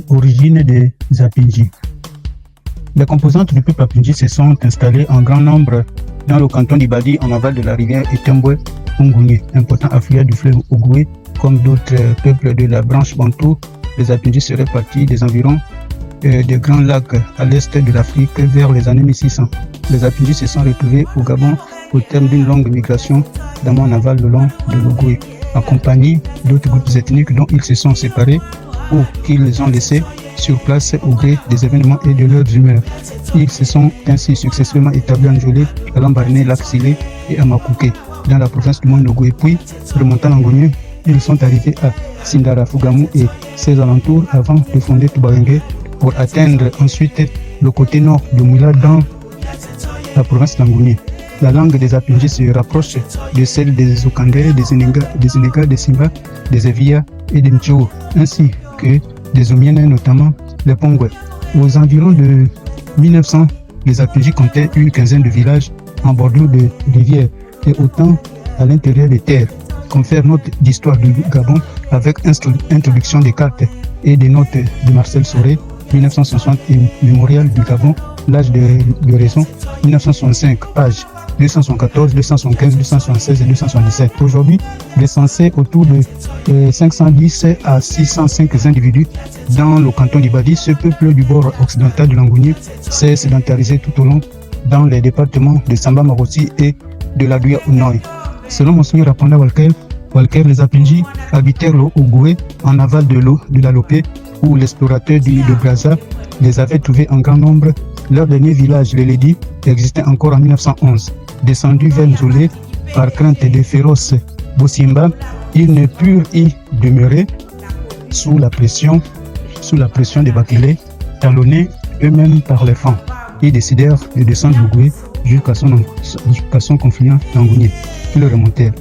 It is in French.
Origine des Apingi. Les composantes du peuple Apingi se sont installées en grand nombre dans le canton d'Ibadi en aval de la rivière Etembwe Unguni, important affluent du fleuve Ogooué. Comme d'autres peuples de la branche Bantou, les Apingi seraient partis des environs des grands lacs à l'est de l'Afrique vers les années 1600. Les Apingi se sont retrouvés au Gabon au terme d'une longue migration d'amont en aval le long de l'Ogooué, accompagnés d'autres groupes ethniques dont ils se sont séparés ou qu'ils ont laissés sur place au gré des événements et de leurs humeurs. Ils se sont ainsi successivement établis en Jolé, à Lambaréné, Lac-Silé et à Makouké, dans la province du Monde-Ogooué. Puis, remontant l'Angonieux, ils sont arrivés à Sindara, Fougamou et ses alentours avant de fonder Toubarengue pour atteindre ensuite le côté nord de Moula dans la province d'Angonieux. La langue des Apingi se rapproche de celle des Okandé, des Sénégal, des Simba, des Evia et des Mtio, ainsi que des Omiennes, notamment les Pongwe. Aux environs de 1900, les Apingi comptaient une quinzaine de villages en bordure de rivières et autant à l'intérieur des terres. Confère note d'histoire du Gabon avec introduction des cartes et des notes de Marcel Soré, 1960 et Mémorial du Gabon, l'âge de raison, 1965, page 274, 275, 276 et 277. Aujourd'hui, recensé autour de 510 à 605 individus dans le canton d'Ibadi, ce peuple du bord occidental de l'Angonieux s'est sédentarisé tout au long dans les départements de Samba Marossi et de la Douya-Ounoy. Selon Monseigneur Apanda Walker, les Apingi habitèrent le Ogooué en aval de la Lopé, où l'explorateur de Brazza les avait trouvés en grand nombre. Leur dernier village, le Ledi, existait encore en 1911. Descendus vers Nzolé par crainte des féroces Bosimba, ils ne purent y demeurer sous la pression des Bakélés, talonnés eux-mêmes par les Francs. Ils décidèrent de descendre l'Ogooué jusqu'à son confluent d'Angonieux. Ils remontèrent.